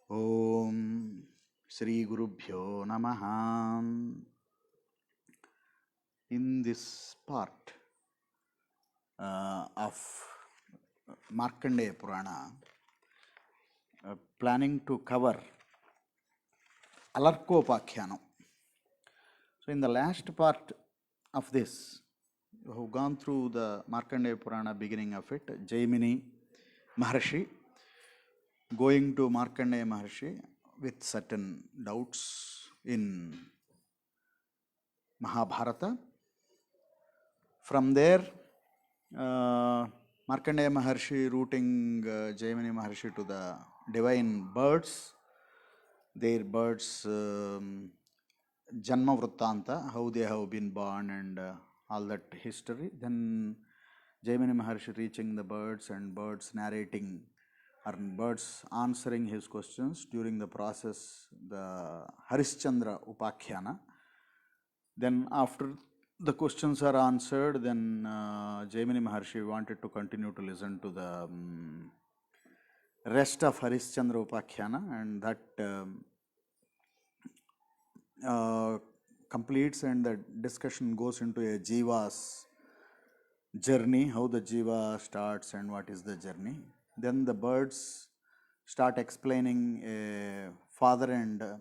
Om Sri Gurubhyo Namaha. In this part of Markandeya Purana, planning to cover alarka upakhyanam. So in the last part of this, we have gone through the Markandeya Purana beginning of it, Jaimini Maharshi going to Markandeya Maharshi with certain doubts in Mahabharata. From there, Markandeya Maharshi routing Jaimini Maharshi to the divine birds, their birds' Janma Vrittanta, how they have been born and all that history. Then Jaimini Maharshi reaching the birds and birds narrating or birds answering his questions during the process, the Harishchandra Upakhyanam. Then after the questions are answered, then Jaimini Maharshi wanted to continue to listen to the rest of Harishchandra Upakhyanam, and that completes and the discussion goes into a Jiva's journey, how the Jiva starts and what is the journey. Then the birds start explaining a father and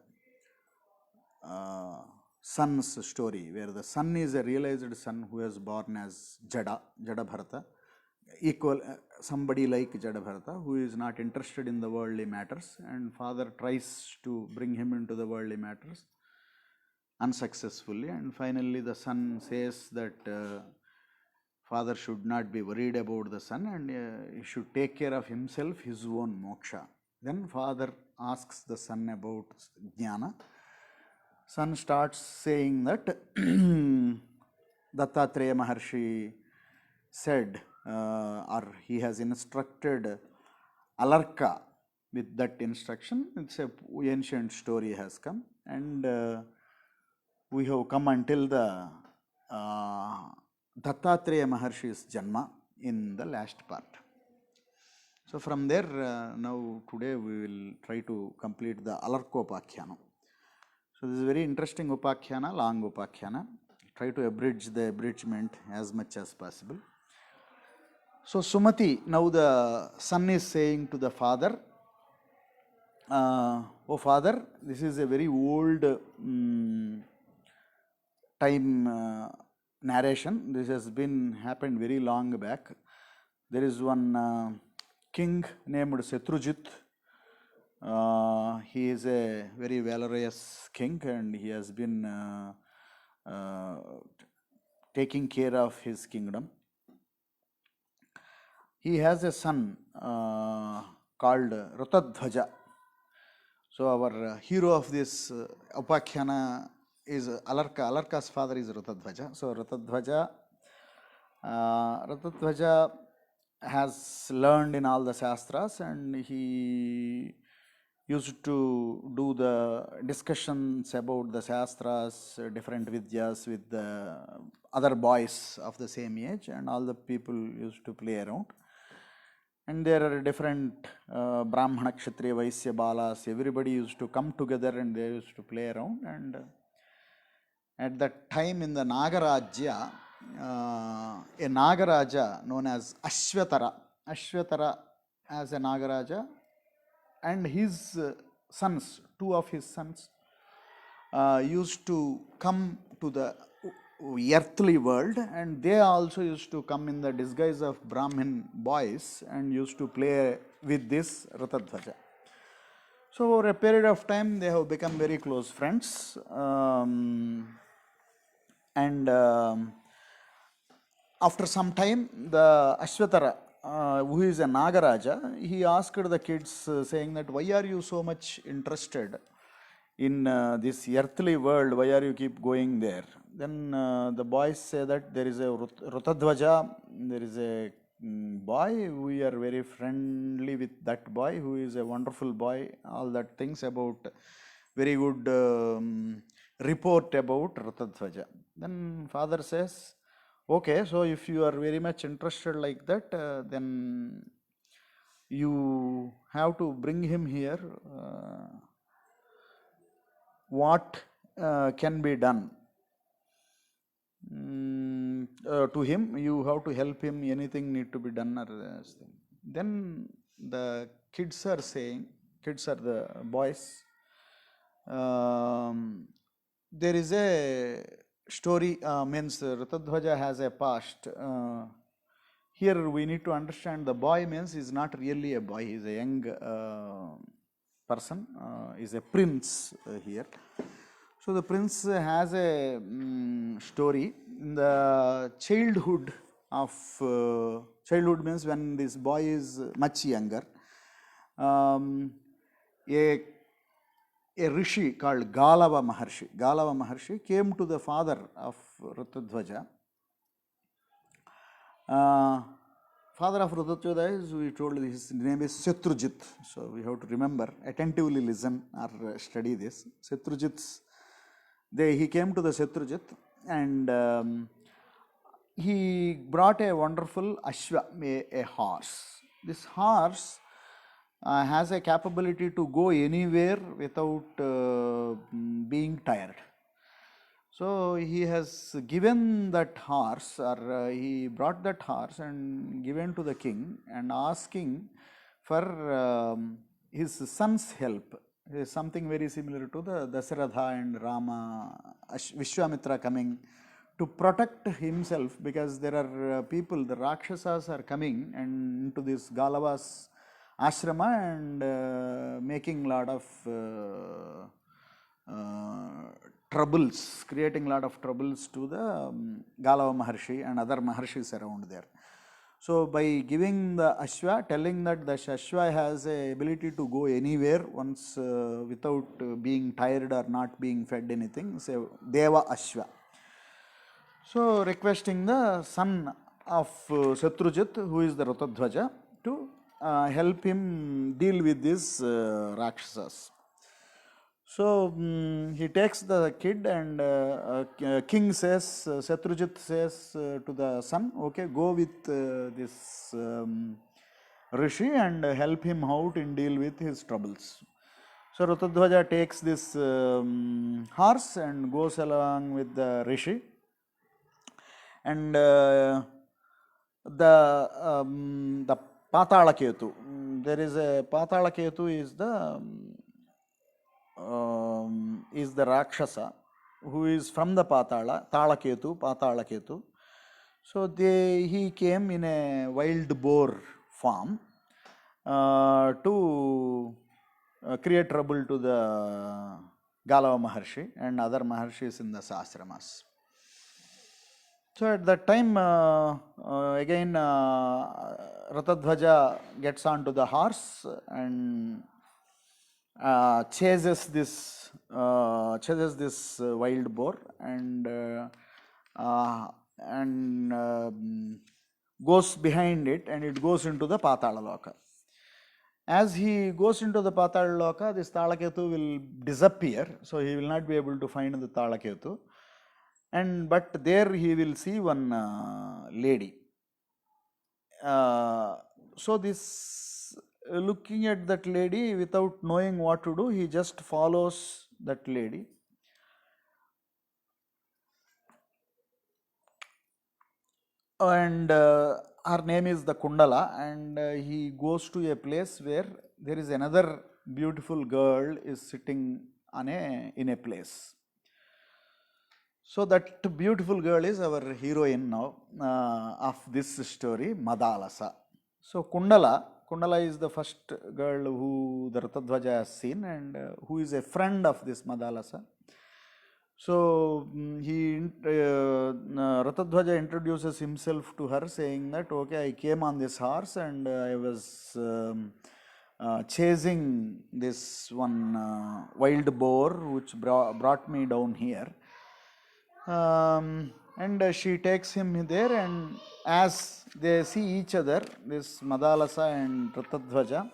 son's story, where the son is a realized son who is born as Jada Bharata, equal somebody like Jada Bharata, who is not interested in the worldly matters, and father tries to bring him into the worldly matters unsuccessfully, and finally the son says that father should not be worried about the son and he should take care of himself, his own moksha. Then father asks the son about jnana. Son starts saying that Dattatreya Maharshi said, or he has instructed alarka. With that instruction, it's a ancient story has come, and we have come until the Dattatreya Maharshi's Janma in the last part. So from there, now today we will try to complete the alarka upakhyanam. So this is very interesting upakhyana, long upakhyana. Try to abridge the abridgement as much as possible. So Sumati, now the son is saying to the father, oh father, this is a very old time narration. This has been happened very long back. There is one king named Setrujit. He is a very valorous king and he has been taking care of his kingdom. He has a son called Ratadhvaja. So our hero of this upakhyana is Alarka. Alarka's father is Ratadhvaja. So Ratadhvaja has learned in all the Shastras and he used to do the discussions about the Shastras, different Vidyas with the other boys of the same age, and all the people used to play around. And there are different Brahmana, Kshatriya, Vaisya, Balas, everybody used to come together and they used to play around. And at that time in the Nagarajya, a Nagaraja known as Ashvatara as a Nagaraja, and his sons, two of his sons, used to come to the earthly world, and they also used to come in the disguise of Brahmin boys and used to play with this Ratadhvaja. So over a period of time they have become very close friends, and after some time the Ashvatara, who is a Nagaraja, he asked the kids saying that why are you so much interested in this earthly world, why are you keep going there? Then the boys say that there is a Ratadhvaja, there is a boy, we are very friendly with that boy who is a wonderful boy, all that things about very good report about Ratadhvaja. Then father says, okay, so if you are very much interested like that, then you have to bring him here what can be done to him. You have to help him, anything need to be done. Then the kids are saying, kids are the boys, there is a story, means Ratadhwaja has a past. Here we need to understand the boy means is not really a boy, he is a young person, is a prince here. So the prince has a story in the childhood of, childhood means when this boy is much younger. A rishi called Galava Maharshi came to the father of Ratadhwaja. Father of Ratadhwaja is, we told his name is Shatrujit. So we have to remember, attentively listen or study this. Shatrujit's, he came to the Shatrujit and he brought a wonderful ashwa, a horse. This horse has a capability to go anywhere without being tired. So he has given that horse, or he brought that horse and given to the king and asking for his son's help. It is something very similar to the Dasaratha and Rama, Vishwamitra coming to protect himself, because there are people, the Rakshasas are coming and into this Galava's ashrama and making lot of troubles, creating lot of troubles to the Galava Maharshi and other Maharshis around there. So by giving the ashwa, telling that the ashwa has a ability to go anywhere once without being tired or not being fed anything, say Deva Ashwa. So requesting the son of Shatrujit, who is the Ratadhwaja, to help him deal with these Rakshasas. So he takes the kid and king says, Shatrujit says to the son, okay, go with this rishi and help him out in deal with his troubles. So Ratadhwaja takes this horse and goes along with the rishi. And the Patala Ketu, there is a Patala Ketu is the Rakshasa who is from the Patala, Talaketu, Patala Ketu. So he came in a wild boar form to create trouble to the Galava Maharshi and other Maharshis in the Sasramas. So at that time, again, Ratadhwaja gets onto the horse and chases this wild boar and goes behind it, and it goes into the Patala Loka. As he goes into the Patala Loka, this Talaketu will disappear, so he will not be able to find the Talaketu. But there he will see one lady. So this looking at that lady without knowing what to do, he just follows that lady. And her name is the Kundala, and he goes to a place where there is another beautiful girl is sitting on in a place. So that beautiful girl is our heroine now of this story, Madalasa. So Kundala is the first girl who the Ratadhwaja has seen and who is a friend of this Madalasa. So Ratadhwaja introduces himself to her saying that, okay, I came on this horse and I was chasing this one wild boar which brought me down here. And she takes him there, and as they see each other, this Madalasa and Ratadhwaja,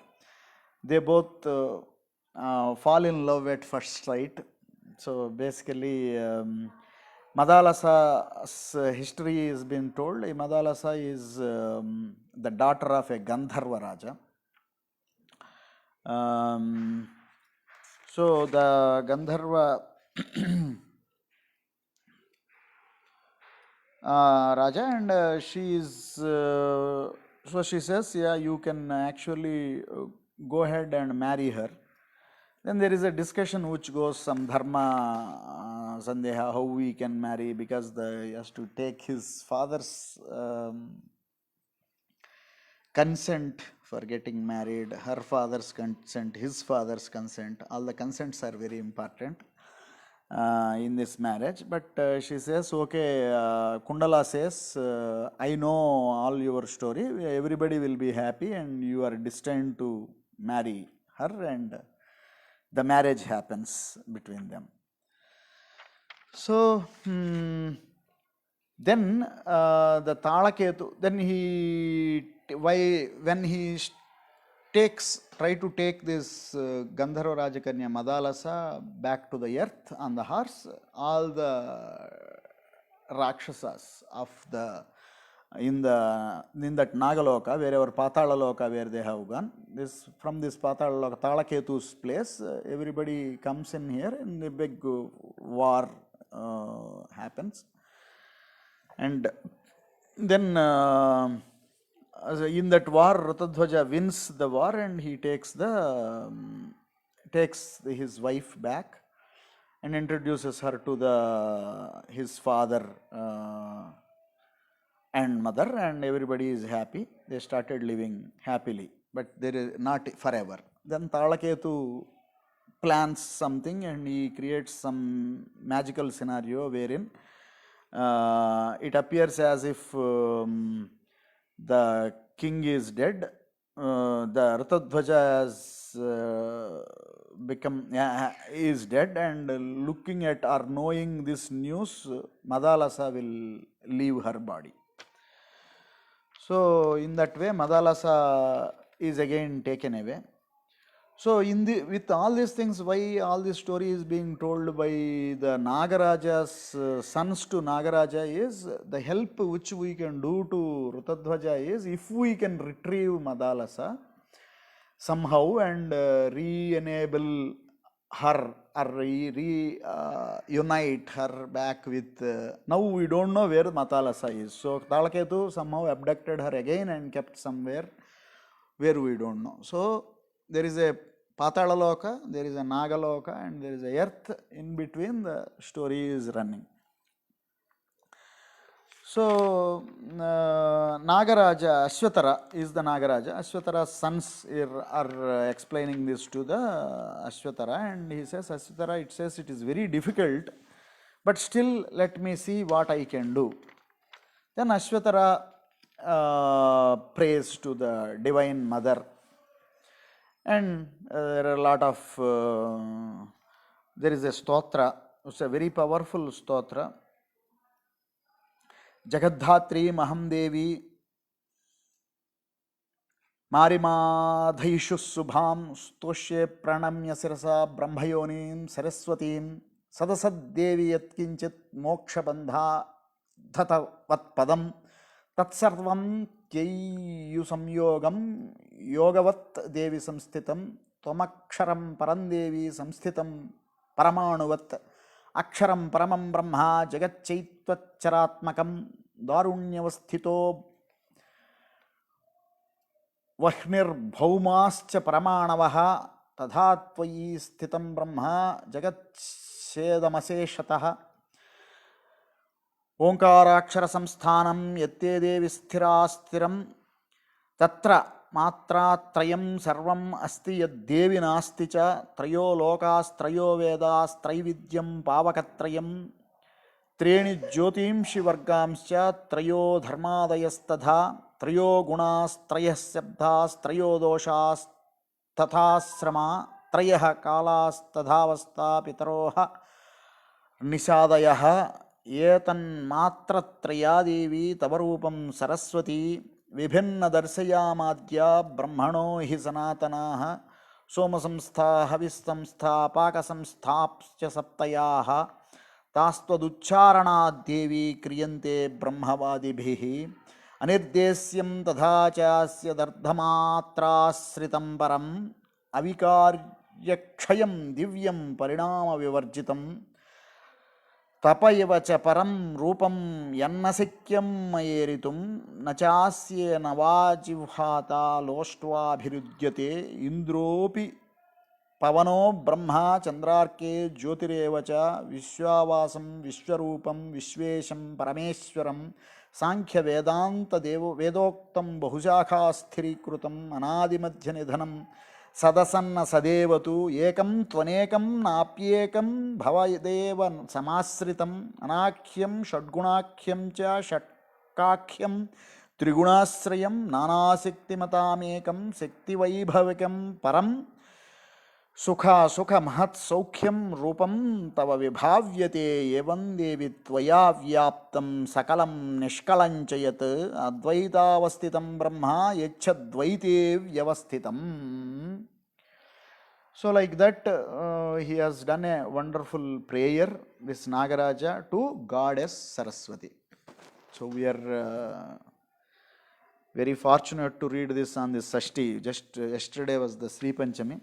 they both fall in love at first sight. So basically, Madalasa's history has been told. Madalasa is the daughter of a Gandharva Raja. So the Gandharva Raja, and she is so she says, yeah, you can actually go ahead and marry her. Then there is a discussion which goes some dharma sandeha, how we can marry, because he has to take his father's consent for getting married, her father's consent, his father's consent. All the consents are very important in this marriage. But she says, okay, Kundala says, I know all your story, everybody will be happy, and you are destined to marry her, and the marriage happens between them. So then the Talaketu, then when he try to take this Gandharva Rajakanya Madalasa back to the earth on the horse, all the Rakshasas of the in that Nagaloka, wherever Patalaloka, where they have gone, from this Patalaloka, Talaketu's place, everybody comes in here, and a big war happens. And then in that war, Ratadhwaja wins the war, and he takes his wife back and introduces her to his father and mother, and everybody is happy. They started living happily, but there is not forever. Then Talaketu plans something, and he creates some magical scenario wherein it appears as if the king is dead. The Ratadhwaja has is dead, and looking at or knowing this news, Madalasa will leave her body. So in that way, Madalasa is again taken away. So with all these things, why all this story is being told by the Nagaraja's sons to Nagaraja is the help which we can do to Ratadhwaja is, if we can retrieve Madalasa somehow and re-enable her or reunite her back with, now we don't know where Madalasa is. So Talaketu somehow abducted her again and kept somewhere where we don't know. So there is a Patalaloka, there is a Nagaloka, and there is a earth in between. The story is running. So Nagaraja, Ashwatara is the Nagaraja. Ashwatara's sons are explaining this to the Ashwatara, and he says, Ashwatara, it says it is very difficult, but still let me see what I can do. Then Ashwatara prays to the Divine Mother. And there are a lot of, there is a stotra, it's a very powerful stotra. Jagadhatri Maham Devi Marimadhaishu Subham Stoshe Pranamya Sirasa Brahmayonim Saraswatim Sadasad Devi Yatkinchit Moksha Bandha Dhatavat Padam Tatsarvam Kyayu Samyogam Yogavat Devi Samsthitam Twamaksharam Parandevi Samsthitam Paramanuvat Aksharam Paramam Brahma Jagat Chaitvacharatmakam Darunyavasthito Vahnir Bhaumascha Paramanavaha Tadhatvayi Sthitam Brahma Jagat Shedamaseshataha Omkarakshara Samsthanam Yatte Devi Sthirastiram Tatra Matra Trayam Sarvam Asti Yad Devi Nasticha Trayo Lokas Trayo Vedas Traividyam Pavakatrayam Treni Jyotim Shivargamscha Trayo Dharmadayastadha Trayo Gunas Trayas Sabdas Trayo Doshas Tathasrama Trayaha Kalas Tadhavasta Pitaroha Nisadayaha Yetan Matra Trayadevi Tavarupam Saraswati Vibhinna Darsayamadya Brahmano hi Sanatanaha Somasamstha Havistamstha Pakasamsthapscha Saptayaha Tastvaducharana Devi Kriyante Brahmavadibhihi Anirdesyam Tadhachasya Dardhamatra Sritam Param Avikarya క్షయం దివ్యం పరిణామ వివర్జితం తప ఇవ చ పరం రూపం యన్నశక్యం మయేరితుం నచాస్యేన వాజిహ్వాత లోష్ట్వాభిరుధ్యతే ఇంద్రోపి పవనో బ్రహ్మ చంద్రార్కే జ్యోతిరేవ చ విశ్వావాసం విశ్వరూపం విశ్వేశం పరమేశ్వరం సాంఖ్య వేదాంత వేదోక్తం బహుశాఖా స్థిరీకృతం అనాదిమధ్య నిధనం సదసన్న సదేవతు ఏకం త్వనేకం నాప్యేకం భవదేవ సమాశ్రితం అనాఖ్యం షడ్గుణాఖ్యం చ షట్కాఖ్యం త్రిగుణాశ్రయం నానాశక్తిమతామేకం శక్తివైభవికం పరం సుఖ మహత్ సౌఖ్యం రూపం తవ విభావ్యతే ఏవం దేవి త్వయా వ్యాప్తం సకలం నిష్కళంచ యత్ అద్వైతావస్థితం బ్రహ్మ యచ్చద్వైతే వ్యవస్థితం. So like that he has done a wonderful prayer, this Nagaraja, to goddess Saraswati. So we are very fortunate to read this on this Shashti. Just yesterday was the Sri Panchami.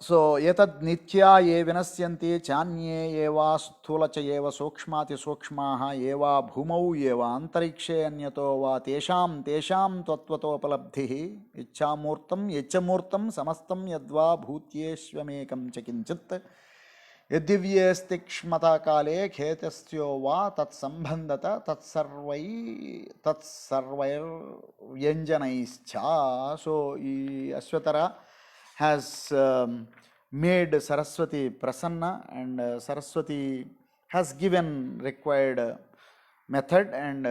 So etad nitya ye vinasyanti chanye eva sthula cha eva sukshmati sukshmaha eva bhumau eva antarikshe anyato va tesham tatvatopalabdhihi icchamurtam yechamurtam samastam yadva bhutyeshvamekam cha kinchit yadivyestikshmata kale khetastyo va tatsambandata tatsarvair vyanjanaischa. So Ashwatara has made Saraswati prasanna, and Saraswati has given required method, and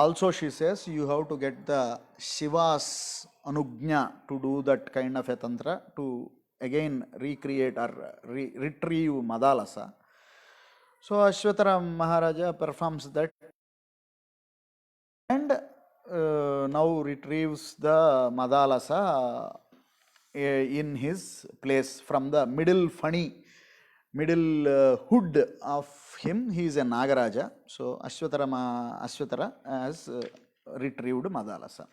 also she says you have to get the Shiva's anugnya to do that kind of a tantra to again recreate or retrieve Madalasa. So Ashwatara Maharaja performs that and now retrieves the Madalasa in his place from the middle hood of him. He is a Nagaraja. So Ashwatara has retrieved Madalasa.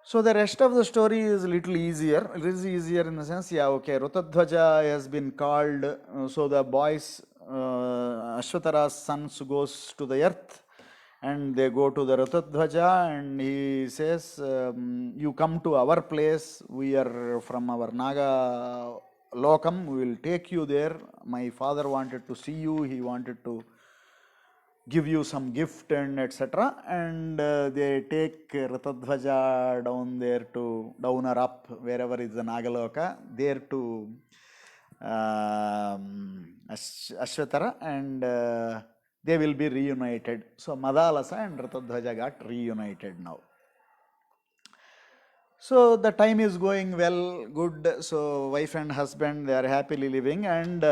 So the rest of the story is a little easier. It is easier in the sense, Rutadhwaja has been called. So the boys, Ashwatara's sons, goes to the earth, and they go to the Rutadhwaja, and he says, you come to our place, we are from our Naga Lokam, we will take you there. My father wanted to see you, he wanted to give you some gift and etc. And they take Rutadhwaja down there to, down or up, wherever is the Nagaloka, there to Ashwatara, and they will be reunited. So Madalasa and Rutadhwaja got reunited now. So the time is going well, good. So wife and husband, they are happily living, and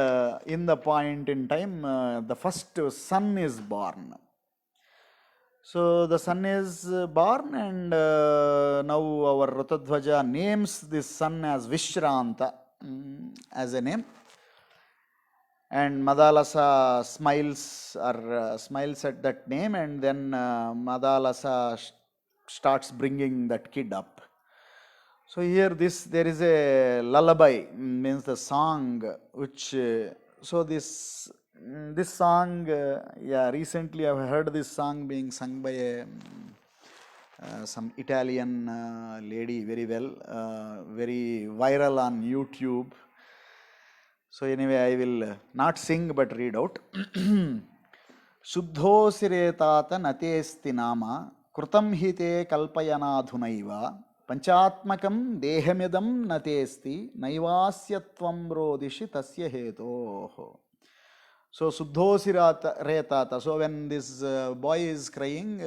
in the point in time, the first son is born. So the son is born, and now our Rutadhwaja names this son as Vishranta as a name. And Madalasa smiles at that name, and then Madalasa starts bringing that kid up. So here there is a lullaby, means the song, which so this song, recently I've heard this song being sung by some Italian lady very well, very viral on YouTube. So anyway, I will not sing but read out. Shuddhosiretata natesti nama krutam hite kalpayanadhunaiva panchaatmakam dehamidam natesti naivasyatvam rodishi tasya hetoho. So Shuddhosiretata. So when this boy is crying,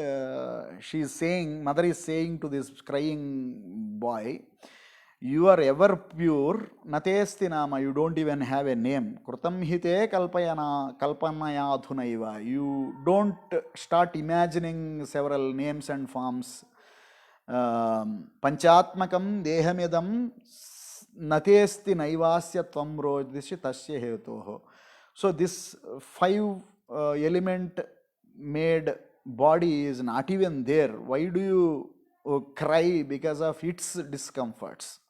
mother is saying to this crying boy, you are ever pure, natesti nama, you don't even have a name. Krutam hite kalpanayadhunaiva. You don't start imagining several names and forms. Panchatmakam dehamidam natesti naivasya tvam rodishi tasya hetoho. So this 5 element made body is not even there. Why do you cry because of its discomforts?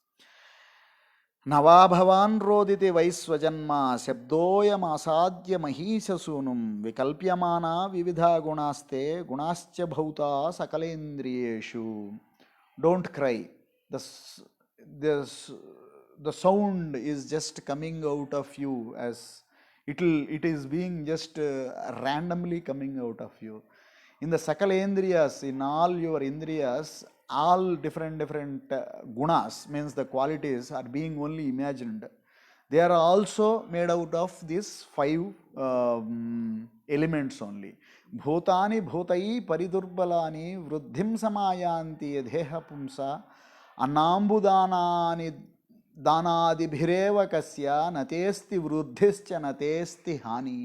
నవాభవాన్ రోదితి వైశ్వజన్మా శబ్దోయమాసాద్య మహీశసూనుం వికల్ప్యమానా వివిధ గుణాస్తే గుణాశ్చ భూతా సకలేంద్రియేషు. Don't cry. The, the sound is just coming out of you as it is being just randomly coming out of you. In the sakala indriyas, in all your indriyas, all different gunas, means the qualities, are being only imagined. They are also made out of these five elements only. Bhutani bhutai paridurbalani vruddhim samayanti deha pumsa annambudhanani danadibhireva kasya natesti vruddhischa natesti hani.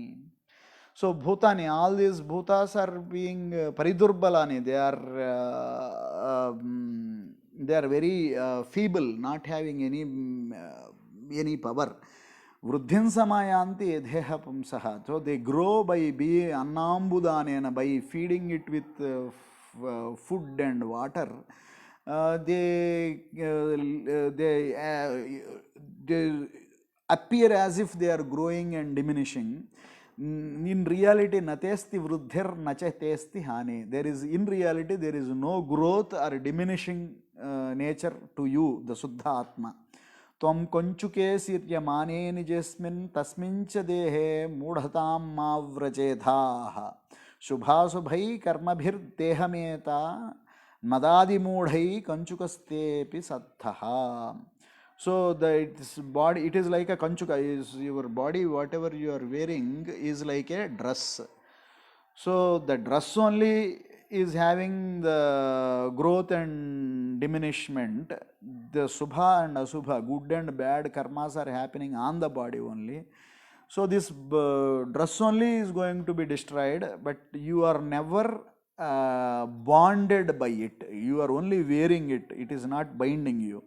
So bhutani, all these bhutas are being paridurbalani. They are very feeble, not having any power. Vruddhin samayanti edheha pumsaha. So they grow by being annambudhanena, by feeding it with food and water. They appear as if they are growing and diminishing. In reality, natesti vruddhir nacha testi hani. In reality, there is no growth or diminishing nature to you, the Suddha Atma. Tvam konchuke siryamane nijesmin tasmincha dehe mudhatam mavrajedhaha shubhasubhai karmabhir dehameta madadi mudhai kanchukastepi satthaha. So it is like a kanchuka. Is your body, whatever you are wearing, is like a dress. So the dress only is having the growth and diminishment. The subha and asubha, good and bad karmas, are happening on the body only. So this dress only is going to be destroyed, but you are never bonded by it. You are only wearing it. It is not binding you.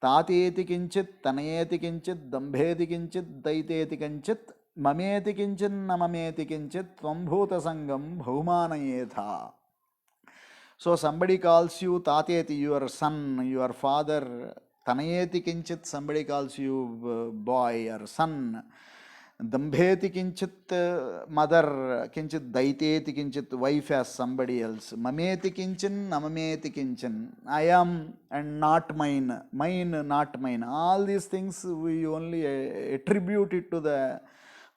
तातेति किंचित तनयेति किंचित दंभेति किंचित दैतेति किंचित ममेति किंचित न ममेति किंचित त्वं भूत संगम बहुमानयेथा. So somebody calls you tateti, your son, your father. Tanayeti kinchit, somebody calls you boy or son. Dambheti kinchit, mother. Kinchit daiteti kinchit, wife as somebody else. Mameti kinchin, namameti kinchin. I am and not mine. Mine, not mine. All these things we only attribute it to the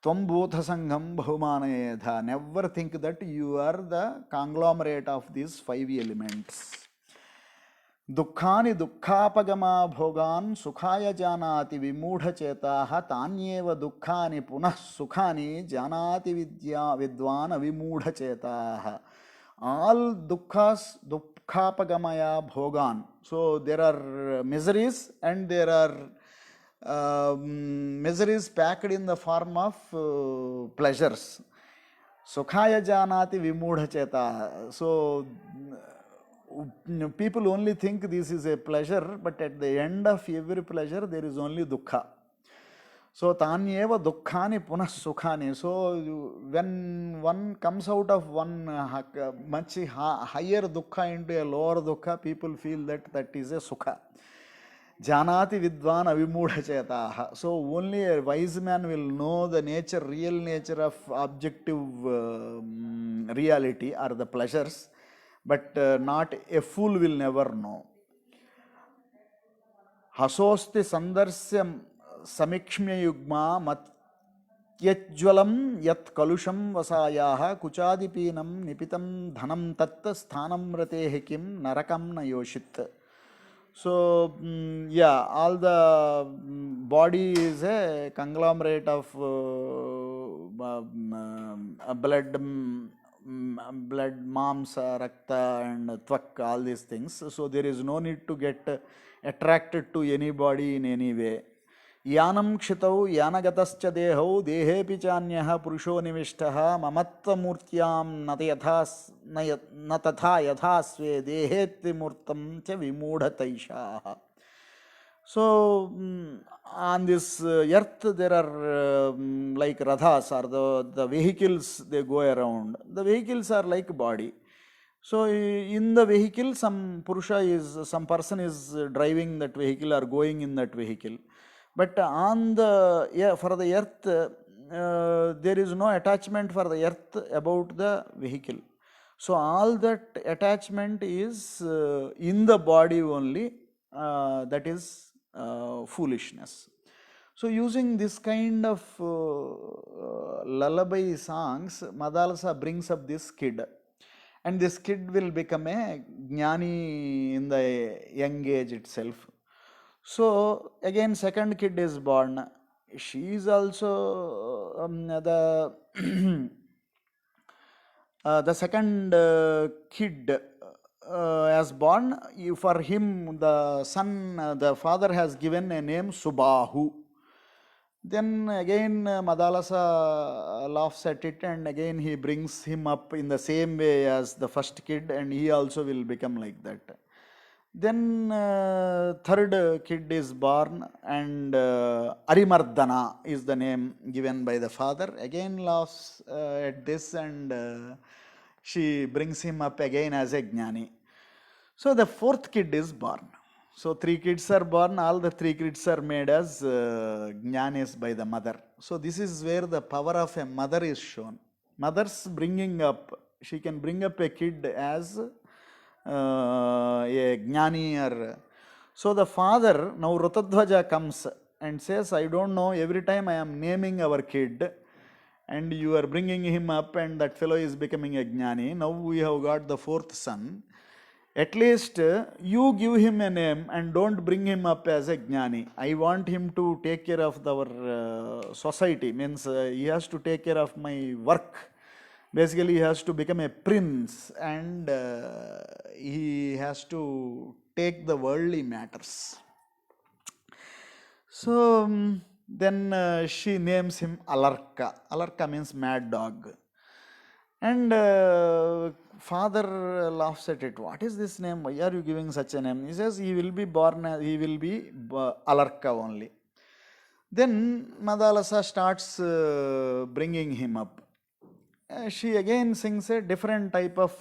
Tvam bhutha sangham bahumanayedha. Never think that you are the conglomerate of these five elements. Dukkhani dukkhapagama bhogan sukhaya janati vimudha chetaha tanyeva dukkhani punah sukhani janati vidwan avimudha chetaha. All dukkhas dukhapagamaya bhogan. So there are miseries, and there are miseries packed in the form of pleasures. Sukhaya janati vimudha chetaha. So people only think this is a pleasure, but at the end of every pleasure there is only dukkha. So tanyeva dukkhani punah sukhani. So when one comes out of one much higher dukkha into a lower dukkha, people feel that is a sukha. Janati vidvan avimudha chetaha. So only a wise man will know the real nature of objective reality or the pleasures, but not a fool will never know. Hasosti sandarsya samikshmya yugma matyajwalam yat kalusham vasayaha kuchadipinam nipitam dhanam tat sthanam ratehe kim narakam na yoshit. So all the body is a conglomerate of blood, mamsa, rakta and tvak, all these things. So there is no need to get attracted to anybody in any way. Yanam kshitau yanagatascha dehau dehepi chanyah purusho nivishtaha mamatva murtyam natatha yathasve deheti murtam cha vimudhataishaha. So on this earth there are like rathas, or the vehicles they go around. The vehicles are like body. So in the vehicle some person is driving that vehicle or going in that vehicle. But on the, yeah, for the earth, there is no attachment for the earth about the vehicle. So all that attachment is in the body only. That is foolishness. So using this kind of lullaby songs, Madalasa brings up this kid, and this kid will become a jnani in the young age itself. So again, second kid is born. She is also the second kid as born. For him, the son, the father has given a name Subahu. Then again, Madalasa laughs at it, and again he brings him up in the same way as the first kid, and he also will become like that. Then third kid is born, and Arimardana is the name given by the father. Again laughs at this, and she brings him up again as a jnani. So the fourth kid is born. So three kids are born. All the three kids are made as jnanis by the mother. So this is where the power of a mother is shown. Mother's bringing up. She can bring up a kid as a jnani. Or so the father, now Rutadhvaja comes and says, I don't know, every time I am naming our kid and you are bringing him up and that fellow is becoming a jnani. Now we have got the fourth son. At least you give him a name and don't bring him up as a jnani. I want him to take care of our society. Means he has to take care of my work. Basically, he has to become a prince, and he has to take the worldly matters. So then she names him Alarka. Alarka means mad dog. And father laughs at it. What is this name? Why are you giving such a name? He says he will be born, he will be Alarka only. Then Madalasa starts bringing him up. She again sings a different type of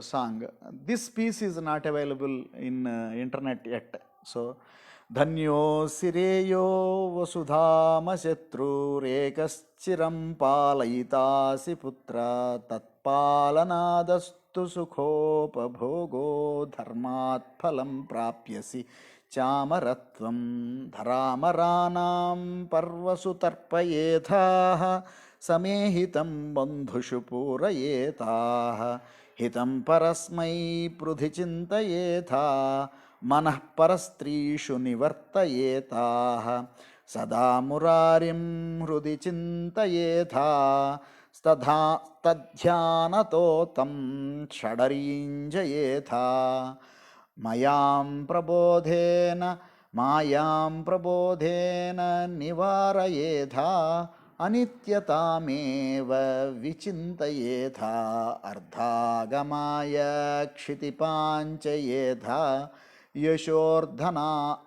song. This piece is not available in internet yet. So, Dhanyo Sireyo Vasudhama Shatrurekaschiram Palayitasi Putra Tatpalanadastu Sukhopabhogo Dharmat Phalam Prapyasi Chamaratvam Dharamaranam Parvasutarpayethaha Samehitam bandhushu purayetah hitam parasmai prudhichintayetha manah parastrishu nivartayetah sada murarim hrudi chintayetha stadhyanato tam shadarinjayetha mayam prabodhena nivarayetha Anityatamev vichintayetha ardhagamaya kshitipanchayetha yashordhana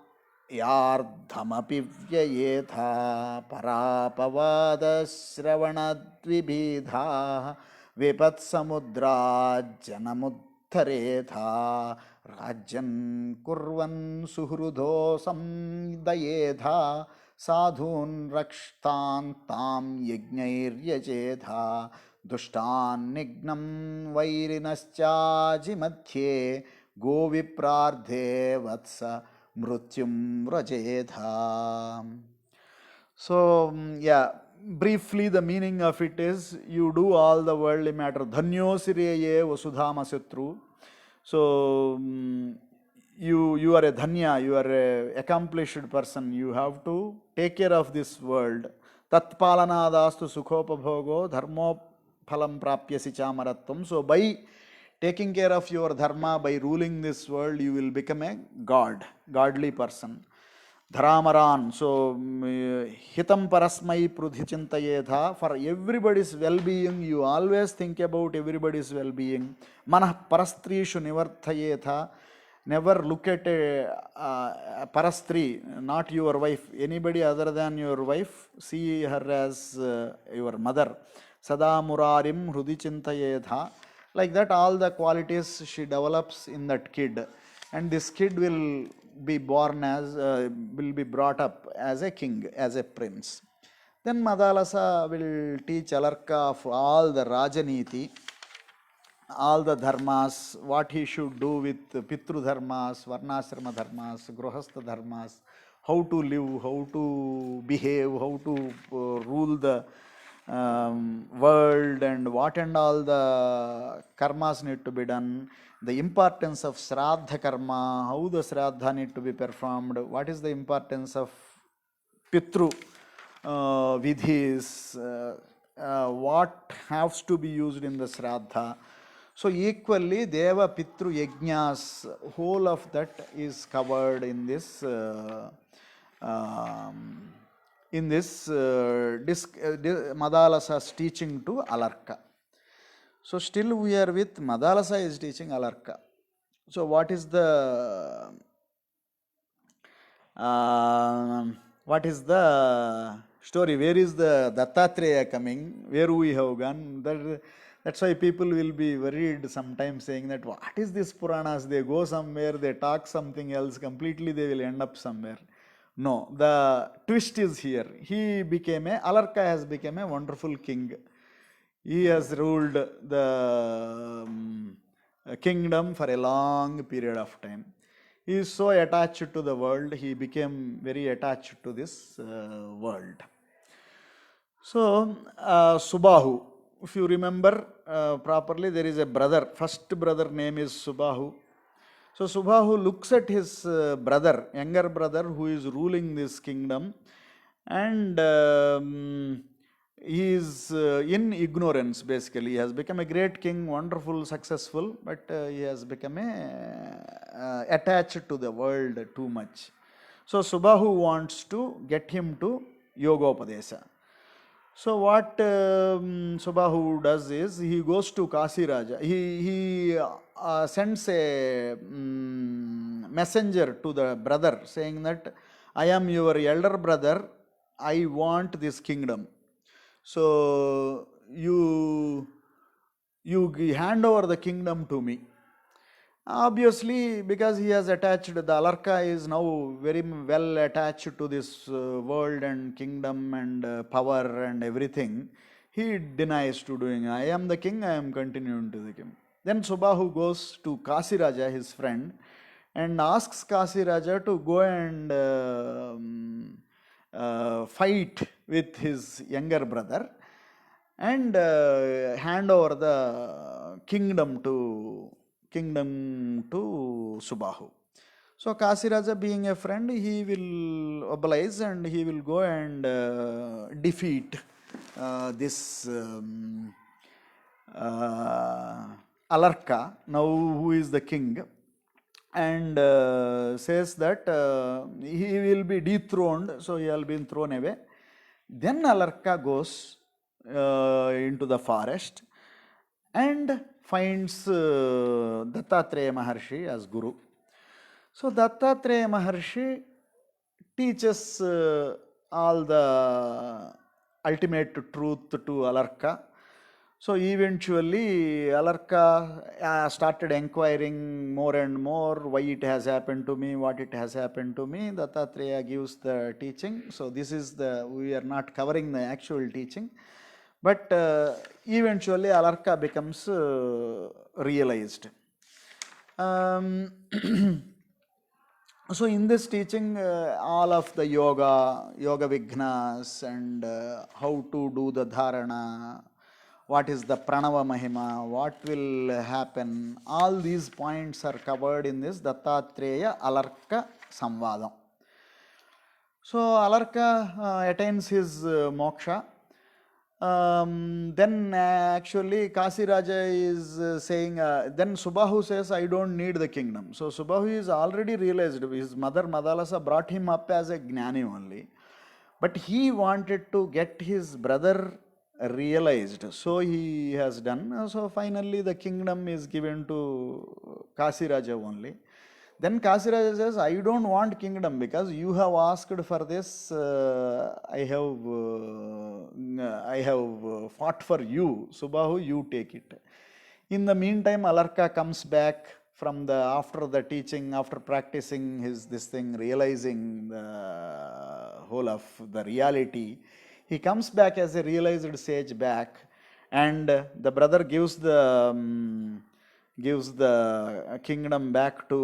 yardhamapi vyayetha parapavada shravanadvibidha vipatsamudra janamudharetha rajan kurvan suhrudo samdayetha Sadhun rakshtan tam yajnairyajedha dushtan nignam vairinaschaji madhye goviprardhe vatsa mrutyum vrajedha. So, yeah, briefly the meaning of it is you do all the worldly matter. Dhanyo sireye vasudhama satru. So, you are a dhanya, you are a accomplished person, you have to take care of this world. Tatpalanadastu sukhopabhogo dharmo phalam prapyasi chamaratvam. So by taking care of your dharma, by ruling this world, you will become a godly person. Dharamaran, so hitam parasmai prudhichintayetha, for everybody's well-being, you always think about everybody's well-being. Manah parastrishu nivarthayetha, never look at a parastri, not your wife, anybody other than your wife, see her as your mother. Sada murarim hrudichintayetha. Like that, all the qualities she develops in that kid. And this kid will be born as, will be brought up as a king, as a prince. Then Madalasa will teach Alarka of all the Rajaniti, all the dharmas, what he should do with Pitru dharmas, Varnashrama dharmas, Grihastha dharmas, how to live, how to behave, how to rule the world, and what and all the karmas need to be done, the importance of Shraddha karma, how the Shraddha need to be performed, what is the importance of Pitru vidhis, what has to be used in the Shraddha. So equally, Deva Pitru Yajnas, whole of that is covered in this Madalasa's teaching to Alarka. So still we are with Madalasa is teaching Alarka. So what is the story? Where is the Dattatreya coming? Where we have gone? That's why people will be worried sometimes, saying that what is this Puranas? They go somewhere, they talk something else, completely they will end up somewhere. No, the twist is here. Alarka has become a wonderful king. He has ruled the kingdom for a long period of time. He is so attached to the world, he became very attached to this world. So, Subahu, if you remember properly, there is a brother, first brother name is Subahu. So, Subahu looks at his brother, younger brother, who is ruling this kingdom, and he is in ignorance basically. He has become a great king, wonderful, successful, but he has become attached to the world too much. So Subahu wants to get him to Yogopadesha. So what Subahu does is he goes to Kasi Raja. He sends a messenger to the brother saying that I am your elder brother, I want this kingdom. So you hand over the kingdom to me. Obviously, because he has attached, the Alarka is now very well attached to this world and kingdom and power and everything. He denies to doing, I am the king, I am continuing to the king. Then Subahu goes to Kasi Raja, his friend, and asks Kasi Raja to go and fight with his younger brother and hand over the kingdom to Subahu. So Kasi Raja, being a friend, he will oblige and he will go and defeat this Alarka, now who is the king, and says that he will be dethroned, so he will be thrown away. Then Alarka goes into the forest and finds Dattatreya Maharshi as Guru. So Dattatreya Maharshi teaches all the ultimate truth to Alarka. So eventually Alarka started inquiring more and more why it has happened to me, what it has happened to me. Dattatreya gives the teaching. So this is we are not covering the actual teaching. But eventually Alarka becomes realized. So in this teaching, all of the yoga vignas and how to do the dharana, what is the pranava mahima, what will happen, all these points are covered in this Dattatreya Alarka Samvadam. So Alarka attains his moksha. Then actually Kasi Raja is saying, then Subahu says, I don't need the kingdom. So Subahu is already realized, his mother Madalasa brought him up as a Gnani only. But he wanted to get his brother realized. So he has done. So finally the kingdom is given to Kasi Raja only. Then Kasi Raja says, I don't want kingdom because you have asked for this. I have fought for you. Subahu, you take it. In the meantime, Alarka comes back from the after the teaching, after practicing this thing, realizing the whole of the reality, he comes back as a realized sage back, and the brother gives the kingdom back to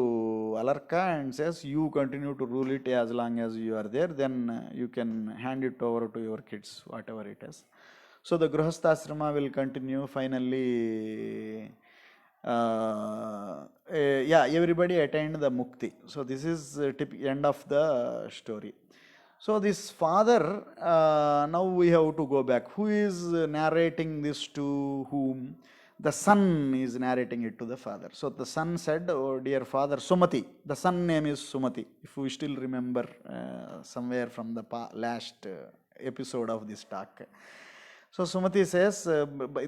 Alarka and says, you continue to rule it as long as you are there, then you can hand it over to your kids, whatever it is. So the Grihasthasrama will continue. Finally, everybody attained the mukti. So this is end of the story. So this father, now we have to go back. Who is narrating this to whom? The son is narrating it to the father. So the son said, oh dear father, Sumati. The son name is Sumati. If we still remember somewhere from the last episode of this talk. So Sumati says,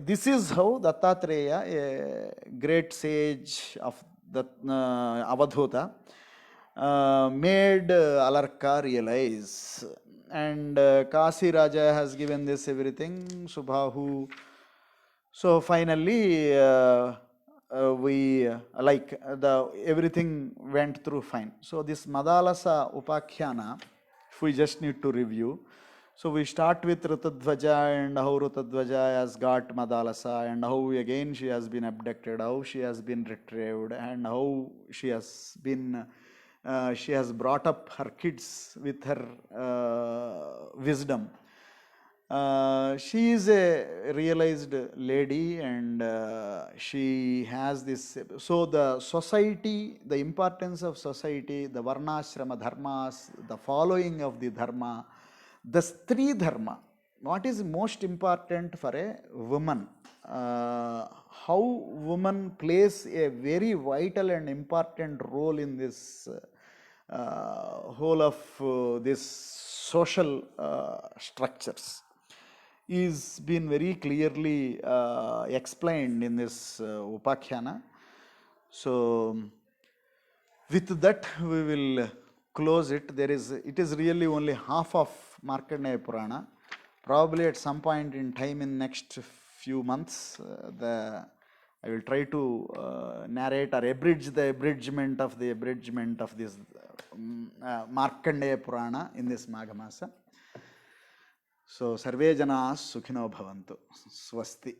this is how Dattatreya, a great sage of the Avadhuta, made Alarka realize. And Kasi Raja has given this everything, Subhahu. So finally, everything went through fine. So this Madalasa Upakhyanam, if we just need to review. So we start with Rutadvaja and how Rutadvaja has got Madalasa and how again she has been abducted, how she has been retrieved, and how she has been she has brought up her kids with her wisdom. She is a realized lady, and she has this. So the society, the importance of society, the varnashrama dharmas, the following of the dharma, the Stri dharma, what is most important for a woman? How woman plays a very vital and important role in this whole of this social structures is been very clearly explained in this Upakhyana. So with that we will close it. It is really only half of Markandeya Purana. Probably at some point in time in next few months, I will try to narrate or abridge the abridgement of this Markandeya Purana in this Maghamasa. So Sarve Janas Sukhino Bhavantu. Swasti.